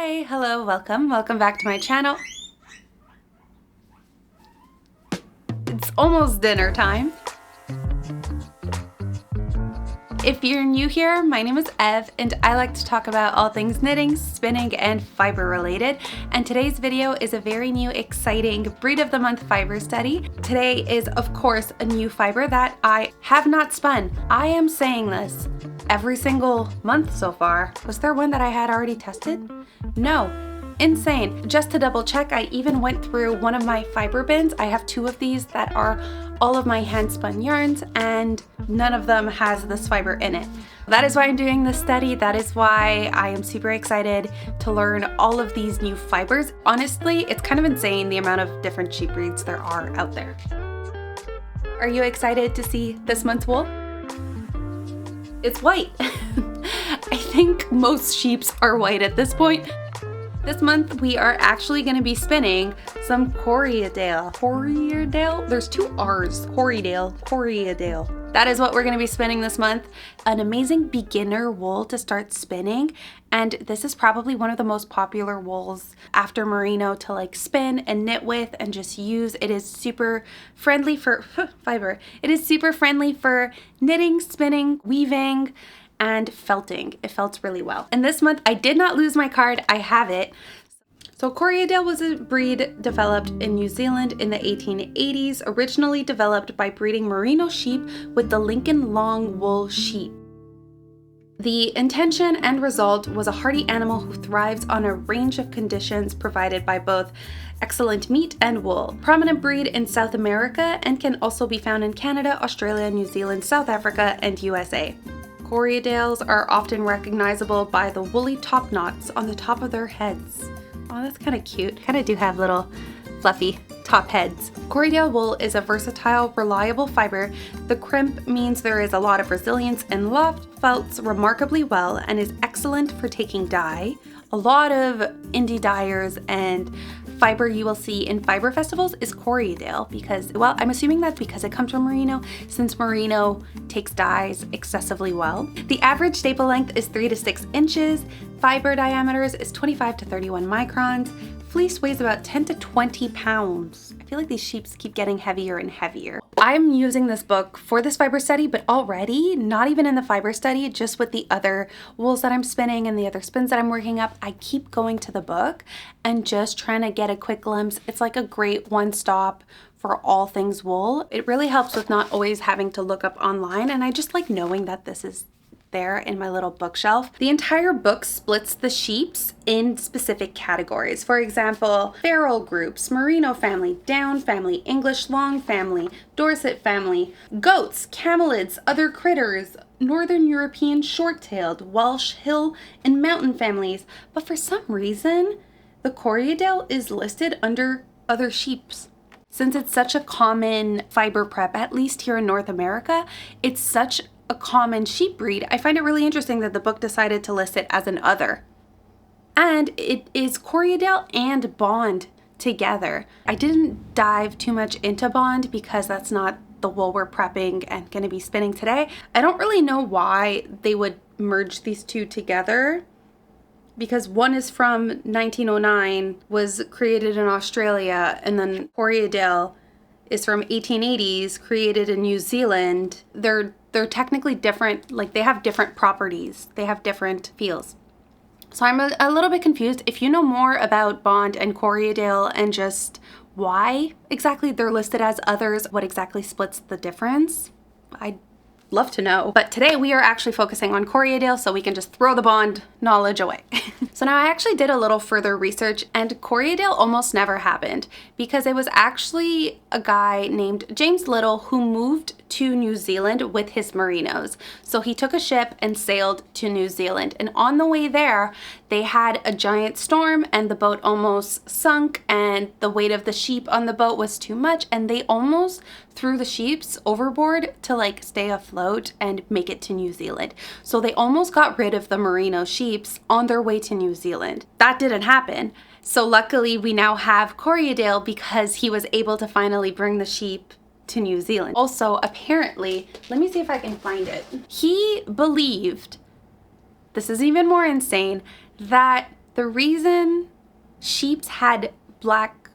Hi, hello, welcome back to my channel. It's almost dinner time. If you're new here, my name is Ev and I like to talk about all things knitting, spinning, and fiber related. And today's video is a very new, exciting Breed of the Month fiber study. Today is, of course, a new fiber that I have not spun. I am saying this every single month so far. Was there one that I had already tested? No. Insane. Just to double check, I even went through one of my fiber bins. I have two of these that are all of my hand spun yarns and none of them has this fiber in it. That is why I'm doing this study. That is why I am super excited to learn all of these new fibers. Honestly, it's kind of insane the amount of different sheep breeds there are out there. Are you excited to see this month's wool? It's white. I think most sheeps are white at this point. This month we are actually going to be spinning some Corriedale. Corriedale? There's two R's. Corriedale. That is what we're going to be spinning this month. An amazing beginner wool to start spinning. And this is probably one of the most popular wools after merino to like spin and knit with and just use. It is super friendly for fiber. It is super friendly for knitting, spinning, weaving, and felting. It felt really well. And this month I did not lose my card. I have it. So Corriedale was a breed developed in New Zealand in the 1880s, originally developed by breeding merino sheep with the Lincoln long wool sheep. The intention and result was a hardy animal who thrives on a range of conditions provided by both excellent meat and wool. Prominent breed in South America and can also be found in Canada, Australia, New Zealand, South Africa, and USA. Corriedales are often recognizable by the woolly top knots on the top of their heads. Oh, that's kind of cute. Kind of do have little fluffy top heads. Corriedale wool is a versatile, reliable fiber. The crimp means there is a lot of resilience and loft, felts remarkably well and is excellent for taking dye. A lot of indie dyers and fiber you will see in fiber festivals is Corriedale because, well, I'm assuming that's because it comes from merino, since merino takes dyes excessively well. The average staple length is 3 to 6 inches. Fiber diameters is 25 to 31 microns. Fleece weighs about 10 to 20 pounds. I feel like these sheeps keep getting heavier and heavier. I'm using this book for this fiber study, but already, not even in the fiber study, just with the other wools that I'm spinning and the other spins that I'm working up, I keep going to the book and just trying to get a quick glimpse. It's like a great one-stop for all things wool. It really helps with not always having to look up online, and I just like knowing that this is there in my little bookshelf. The entire book splits the sheeps in specific categories. For example, feral groups, merino family, down family, English long family, Dorset family, goats, camelids, other critters, Northern European short-tailed, Welsh hill and mountain families. But for some reason, the Corriedale is listed under other sheeps. Since it's such a common fiber prep, at least here in North America, it's such a common sheep breed, I find it really interesting that the book decided to list it as an other. And it is Corriedale and Bond together. I didn't dive too much into Bond because that's not the wool we're prepping and going to be spinning today. I don't really know why they would merge these two together, because one is from 1909, was created in Australia, and then Corriedale is from 1880s, created in New Zealand. They're technically different, like they have different properties. They have different feels. So I'm a little bit confused. If you know more about Bond and Corriedale and just why exactly they're listed as others, what exactly splits the difference, I'd love to know. But today we are actually focusing on Corriedale, so we can just throw the Bond knowledge away. So now I actually did a little further research, and Corriedale almost never happened because it was actually a guy named James Little who moved to New Zealand with his merinos. So he took a ship and sailed to New Zealand, and on the way there they had a giant storm and the boat almost sunk, and the weight of the sheep on the boat was too much, and they almost threw the sheeps overboard to like stay afloat and make it to New Zealand. So they almost got rid of the merino sheeps on their way to New Zealand. That didn't happen. So luckily we now have Corriedale because he was able to finally bring the sheep to New Zealand. Also, apparently, let me see if I can find it. He believed, this is even more insane, that The reason sheeps had black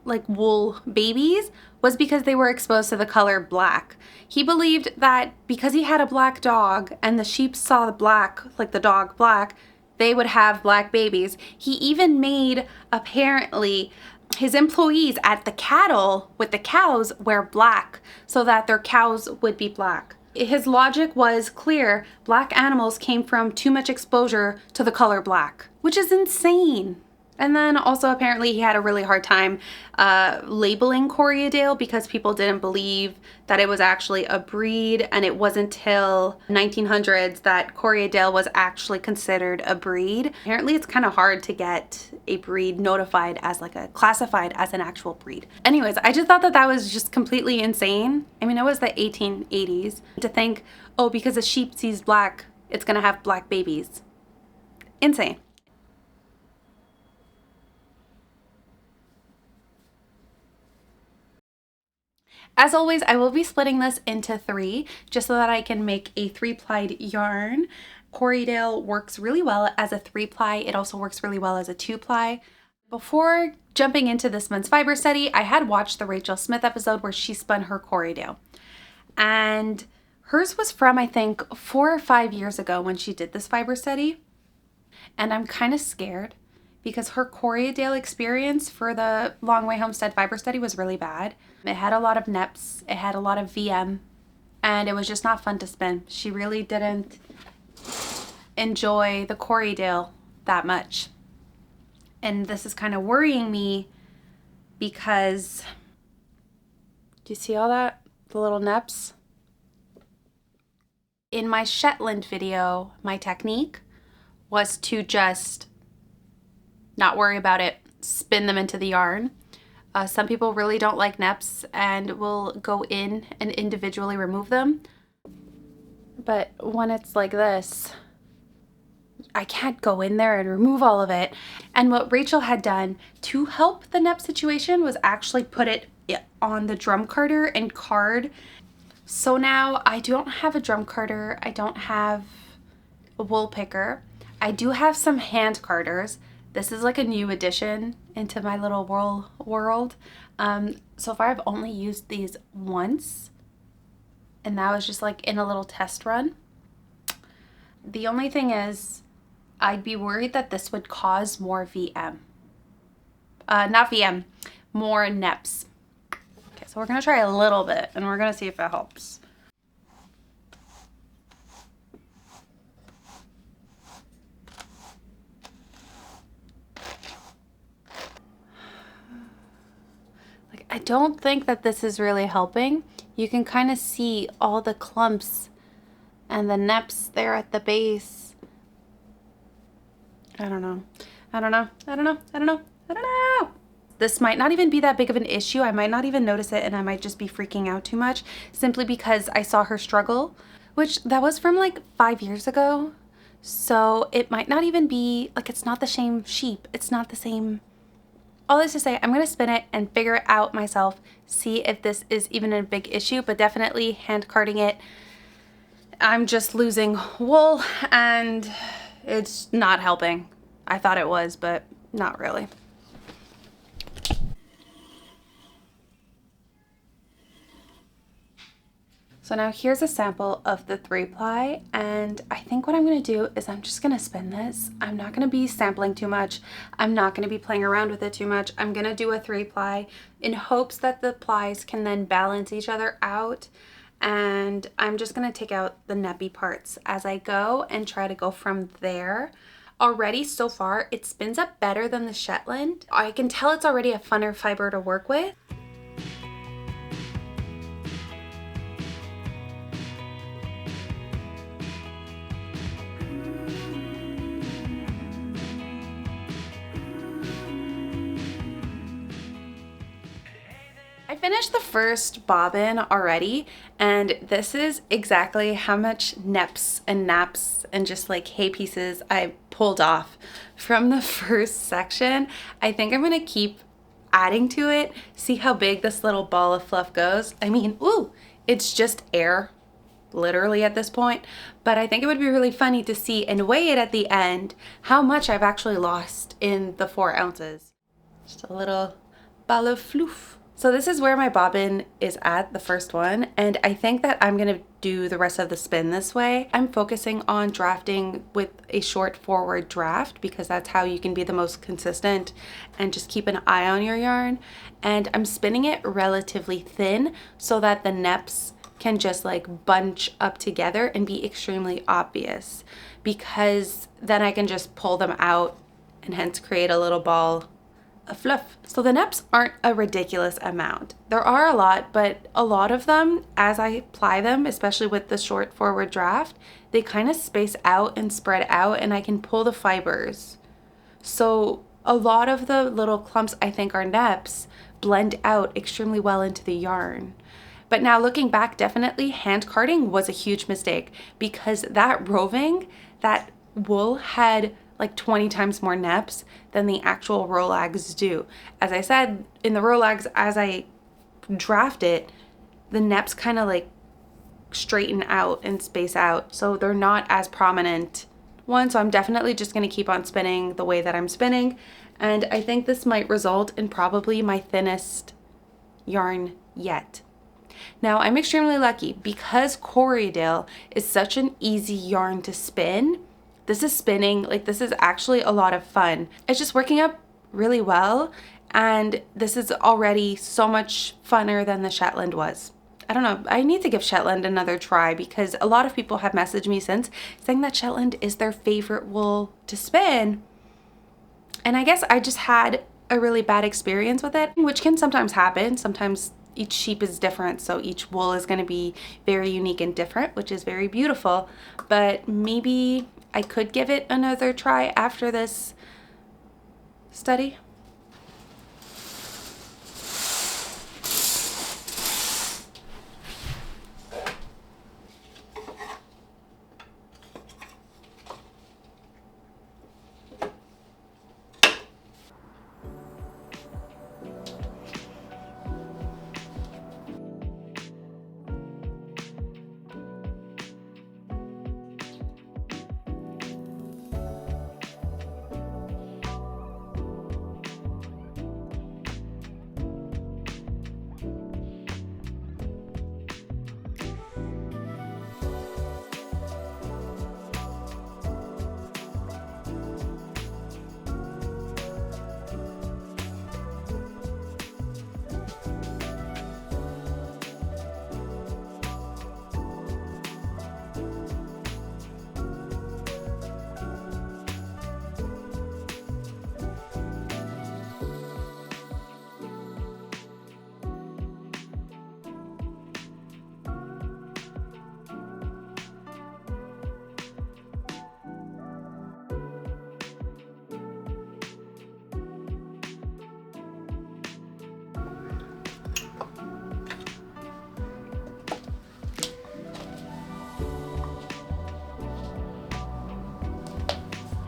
like wool babies was because they were exposed to the color black. He believed that because he had a black dog and the sheep saw the black, like the dog black, they would have black babies. He even made, apparently, his employees at the cattle with the cows wear black so that their cows would be black. His logic was clear. Black animals came from too much exposure to the color black, which is insane. And then also apparently he had a really hard time labeling Corriedale because people didn't believe that it was actually a breed, and it wasn't until 1900s that Corriedale was actually considered a breed. Apparently it's kind of hard to get a breed notified as like classified as an actual breed. Anyways, I just thought that that was just completely insane. I mean, it was the 1880s to think, oh, because a sheep sees black, it's gonna have black babies. Insane. As always, I will be splitting this into 3 just so that I can make a 3-plied yarn. Corriedale works really well as a 3-ply. It also works really well as a 2-ply. Before jumping into this month's fiber study, I had watched the Rachel Smith episode where she spun her Corriedale. And hers was from, I think, 4 or 5 years ago when she did this fiber study. And I'm kind of scared because her Corriedale experience for the Long Way Homestead fiber study was really bad. It had a lot of neps, it had a lot of VM, and it was just not fun to spin. She really didn't enjoy the Corriedale that much. And this is kind of worrying me because, do you see all that? The little neps? In my Shetland video, my technique was to just not worry about it, spin them into the yarn. Some people really don't like neps and will go in and individually remove them. But when it's like this, I can't go in there and remove all of it. And what Rachel had done to help the nep situation was actually put it on the drum carder and card. So now I don't have a drum carder. I don't have a wool picker. I do have some hand carders. This is like a new addition into my little world. So far I've only used these once, and that was just like in a little test run. The only thing is I'd be worried that this would cause more VM. Not VM, more neps. Okay, so we're gonna try a little bit and we're gonna see if it helps. I don't think that this is really helping. You can kind of see all the clumps and the neps there at the base. I don't know. This might not even be that big of an issue. I might not even notice it, and I might just be freaking out too much simply because I saw her struggle, which that was from like 5 years ago. So it might not even be like, it's not the same sheep. It's not the same. All this to say, I'm going to spin it and figure it out myself, see if this is even a big issue, but definitely hand carding it, I'm just losing wool and it's not helping. I thought it was, but not really. So now here's a sample of the 3-ply, and I think what I'm going to do is I'm just going to spin this. I'm not going to be sampling too much. I'm not going to be playing around with it too much. I'm going to do a 3-ply in hopes that the plies can then balance each other out, and I'm just going to take out the neppy parts as I go and try to go from there. Already so far it spins up better than the Shetland. I can tell it's already a funner fiber to work with. I finished the first bobbin already, and this is exactly how much neps and naps and just like hay pieces I pulled off from the first section. I think I'm gonna keep adding to it, see how big this little ball of fluff goes. I mean, ooh, it's just air. literally at this point, but I think it would be really funny to see and weigh it at the end how much I've actually lost in the 4 ounces. Just a little ball of floof. So this is where my bobbin is at, the first one, and I think that I'm gonna do the rest of the spin this way. I'm focusing on drafting with a short forward draft because that's how you can be the most consistent and just keep an eye on your yarn. And I'm spinning it relatively thin so that the neps can just like bunch up together and be extremely obvious, because then I can just pull them out and hence create a little ball of fluff. So the neps aren't a ridiculous amount. There are a lot, but a lot of them, as I apply them, especially with the short forward draft, they kind of space out and spread out, and I can pull the fibers. So a lot of the little clumps I think are neps blend out extremely well into the yarn. But now looking back, definitely hand carding was a huge mistake, because that roving, that wool had like 20 times more neps than the actual Rolags do. As I said, in the Rolags, as I draft it, the neps kind of like straighten out and space out, so they're not as prominent one. So I'm definitely just gonna keep on spinning the way that I'm spinning, and I think this might result in probably my thinnest yarn yet. Now I'm extremely lucky because Corriedale is such an easy yarn to spin. This is spinning, like this is actually a lot of fun. It's just working up really well, and this is already so much funner than the Shetland was. I don't know, I need to give Shetland another try, because a lot of people have messaged me since saying that Shetland is their favorite wool to spin. And I guess I just had a really bad experience with it, which can sometimes happen. Sometimes each sheep is different, so each wool is going to be very unique and different, which is very beautiful. But maybe I could give it another try after this study.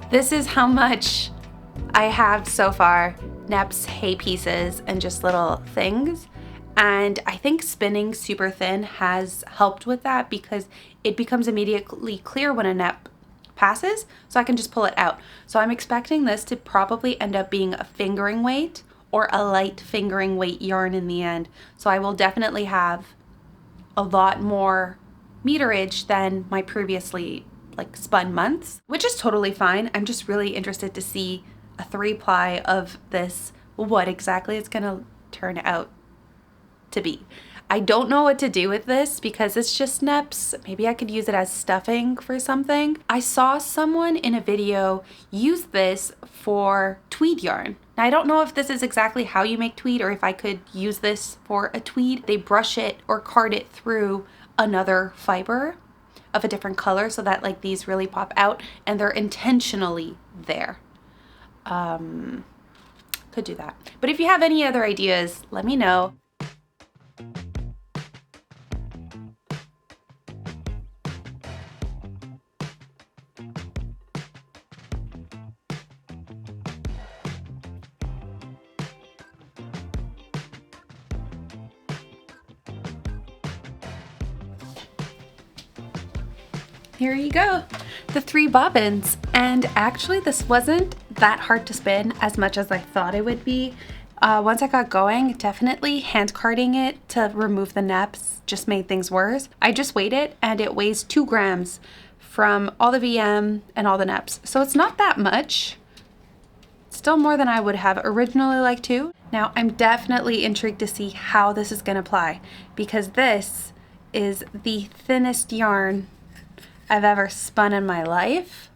This is how much I have so far. Neps, hay pieces, and just little things. And I think spinning super thin has helped with that, because it becomes immediately clear when a nep passes, so I can just pull it out. So I'm expecting this to probably end up being a fingering weight or a light fingering weight yarn in the end. So I will definitely have a lot more meterage than my previously like spun months, which is totally fine. I'm just really interested to see a 3-ply of this, what exactly it's gonna turn out to be. I don't know what to do with this because it's just neps. Maybe I could use it as stuffing for something. I saw someone in a video use this for tweed yarn. Now, I don't know if this is exactly how you make tweed or if I could use this for a tweed. They brush it or card it through another fiber of a different color so that like these really pop out and they're intentionally there. Could do that. But if you have any other ideas, let me know. here you go, the 3 bobbins. And actually this wasn't that hard to spin as much as I thought it would be. Once I got going, definitely hand carding it to remove the neps just made things worse. I just weighed it and it weighs 2 grams from all the VM and all the neps. So it's not that much. Still more than I would have originally liked to. Now I'm definitely intrigued to see how this is gonna apply, because this is the thinnest yarn I've ever spun in my life.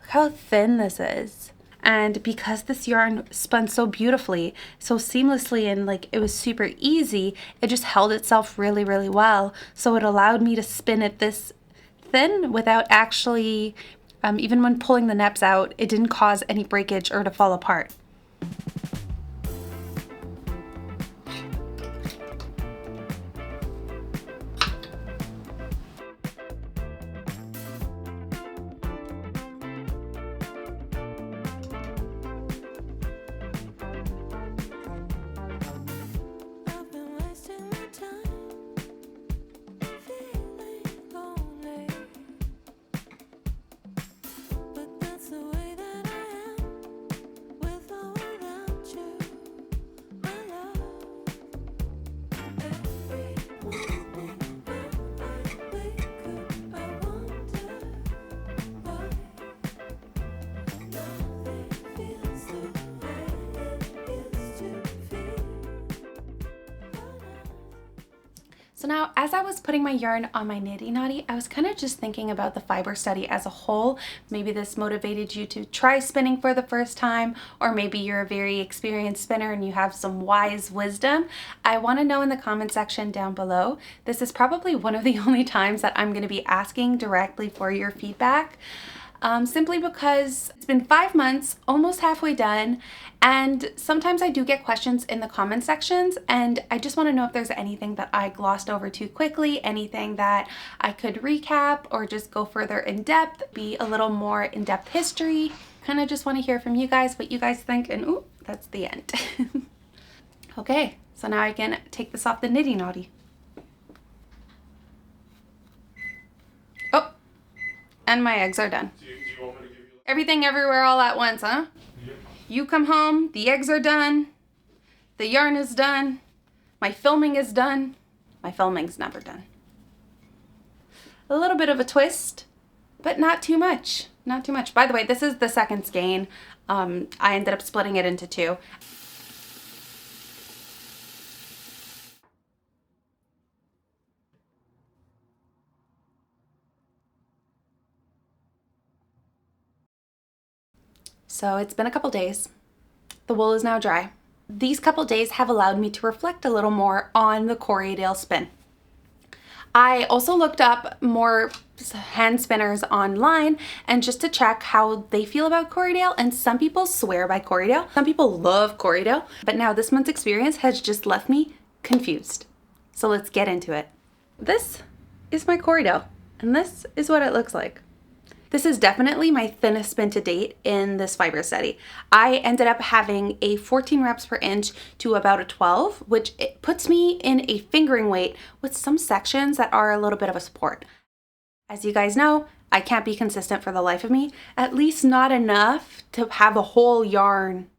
Look how thin this is. And because this yarn spun so beautifully, so seamlessly, and like it was super easy, it just held itself really, really well. So it allowed me to spin it this thin without actually, even when pulling the neps out, it didn't cause any breakage or to fall apart. So now, as I was putting my yarn on my niddy noddy, I was kind of just thinking about the fiber study as a whole. Maybe this motivated you to try spinning for the first time, or maybe you're a very experienced spinner and you have some wise wisdom. I want to know in the comment section down below. This is probably one of the only times that I'm going to be asking directly for your feedback. Simply because it's been 5 months, almost halfway done, and sometimes I do get questions in the comment sections, and I just want to know if there's anything that I glossed over too quickly, anything that I could recap or just go further in depth, be a little more in-depth history. Kind of just want to hear from you guys what you guys think, and ooh, that's the end. Okay, so now I can take this off the niddy noddy. Oh, and my eggs are done. Everything everywhere all at once, huh? Yep. You come home, the eggs are done, the yarn is done, my filming is done. My filming's never done. A little bit of a twist, but not too much. Not too much. By the way, this is the second skein. I ended up splitting it into 2. So it's been a couple days. The wool is now dry. These couple days have allowed me to reflect a little more on the Corriedale spin. I also looked up more hand spinners online and just to check how they feel about Corriedale, and some people swear by Corriedale. Some people love Corriedale, but now this month's experience has just left me confused. So let's get into it. This is my Corriedale, and this is what it looks like. This is definitely my thinnest spin to date in this fiber study. I ended up having a 14 reps per inch to about a 12, which it puts me in a fingering weight with some sections that are a little bit of a support. As you guys know, I can't be consistent for the life of me, at least not enough to have a whole yarn.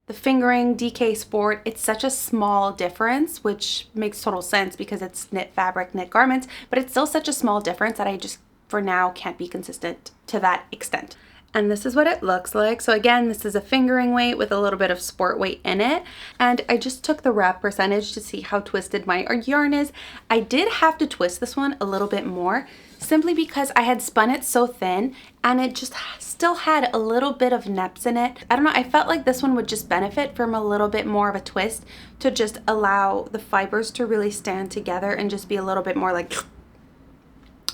The fingering, DK sport, it's such a small difference, which makes total sense because it's knit fabric, knit garments, but it's still such a small difference that I just for now can't be consistent to that extent. And this is what it looks like. So again, this is a fingering weight with a little bit of sport weight in it. And I just took the rep percentage to see how twisted my yarn is. I did have to twist this one a little bit more simply because I had spun it so thin and it just still had a little bit of neps in it. I don't know, I felt like this one would just benefit from a little bit more of a twist to just allow the fibers to really stand together and just be a little bit more like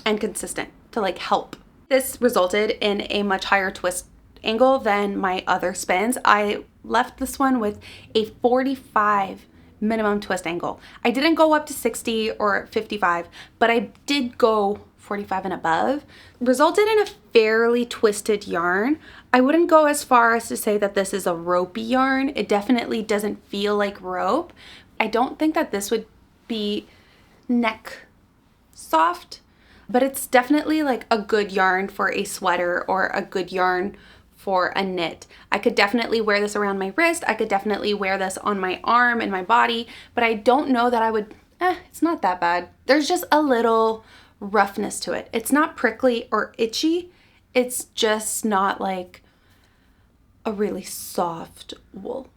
and consistent to like help. This resulted in a much higher twist angle than my other spins. I left this one with a 45 minimum twist angle. I didn't go up to 60 or 55, but I did go 45 and above. Resulted in a fairly twisted yarn. I wouldn't go as far as to say that this is a ropey yarn. It definitely doesn't feel like rope. I don't think that this would be neck soft. but it's definitely like a good yarn for a sweater or a good yarn for a knit. I could definitely wear this around my wrist. I could definitely wear this on my arm and my body, but I don't know that I would, it's not that bad. There's just a little roughness to it. It's not prickly or itchy. It's just not like a really soft wool,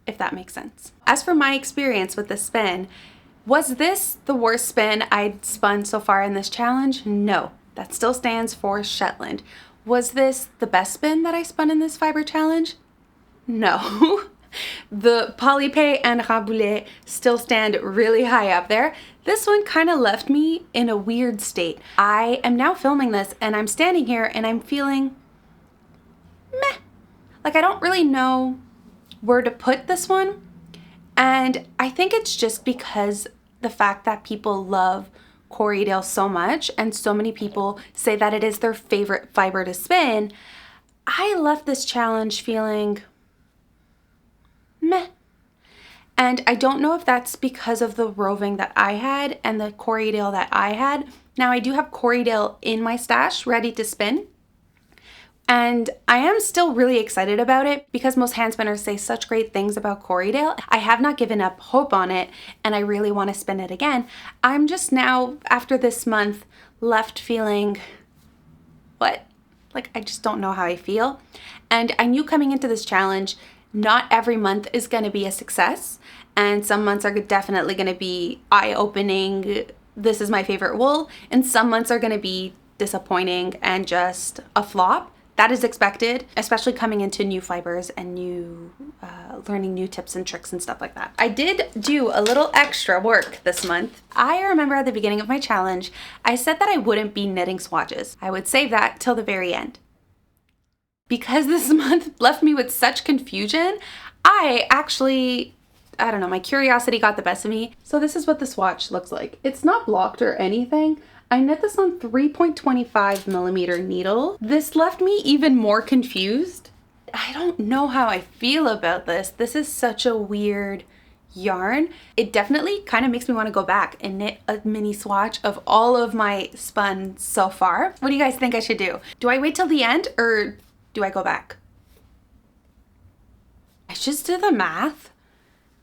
if that makes sense. As for my experience with the spin, was this the worst spin I'd spun so far in this challenge? No, that still stands for Shetland. Was this the best spin that I spun in this fiber challenge? No. The Polypay and Raboulet still stand really high up there. This one kind of left me in a weird state. I am now filming this and I'm standing here and I'm feeling meh. Like I don't really know where to put this one. And I think it's just because the fact that people love Corriedale so much and so many people say that it is their favorite fiber to spin. I left this challenge feeling meh. And I don't know if that's because of the roving that I had and the Corriedale that I had. Now I do have Corriedale in my stash ready to spin. And I am still really excited about it because most hand spinners say such great things about Corriedale. I have not given up hope on it and I really want to spin it again. I'm just now, after this month, left feeling, what? Like I just don't know how I feel. And I knew coming into this challenge, not every month is going to be a success. And some months are definitely going to be eye-opening, this is my favorite wool. And some months are going to be disappointing and just a flop. That is expected, especially coming into new fibers and learning new tips and tricks and stuff like that. I did do a little extra work this month. I remember at the beginning of my challenge, I said that I wouldn't be knitting swatches. I would save that till the very end. Because this month left me with such confusion, I don't know, my curiosity got the best of me. So this is what the swatch looks like. It's not blocked or anything. I knit this on 3.25 millimeter needle. This left me even more confused. I don't know how I feel about this. This is such a weird yarn. It definitely kind of makes me want to go back and knit a mini swatch of all of my spun so far. What do you guys think I should do? Do I wait till the end or do I go back? I just did the math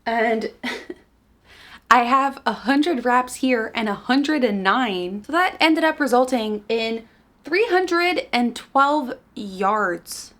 and I have 100 wraps here and 109. So that ended up resulting in 312 yards.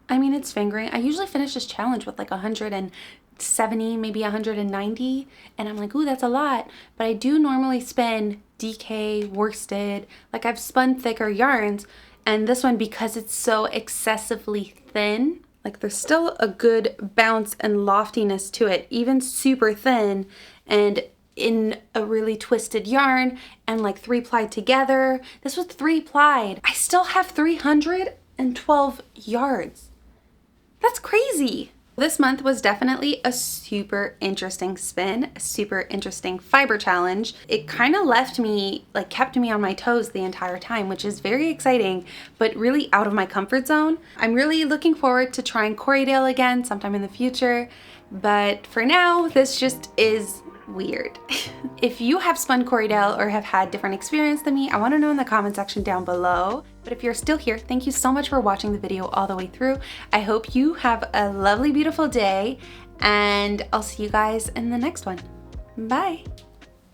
I mean, it's fingering. I usually finish this challenge with like 170, maybe 190. And I'm like, ooh, that's a lot. But I do normally spin DK, worsted. Like I've spun thicker yarns. And this one, because it's so excessively thin, like there's still a good bounce and loftiness to it, even super thin and in a really twisted yarn and like 3-plied together. This was 3-plied. I still have 312 yards. That's crazy. This month was definitely a super interesting spin, a super interesting fiber challenge. It kind of left me, like kept me on my toes the entire time, which is very exciting, but really out of my comfort zone. I'm really looking forward to trying Corriedale again sometime in the future, but for now, this just is weird. If you have spun Corriedale or have had different experience than me, I want to know in the comment section down below. But if you're still here, thank you so much for watching the video all the way through. I hope you have a lovely, beautiful day, and I'll see you guys in the next one. Bye.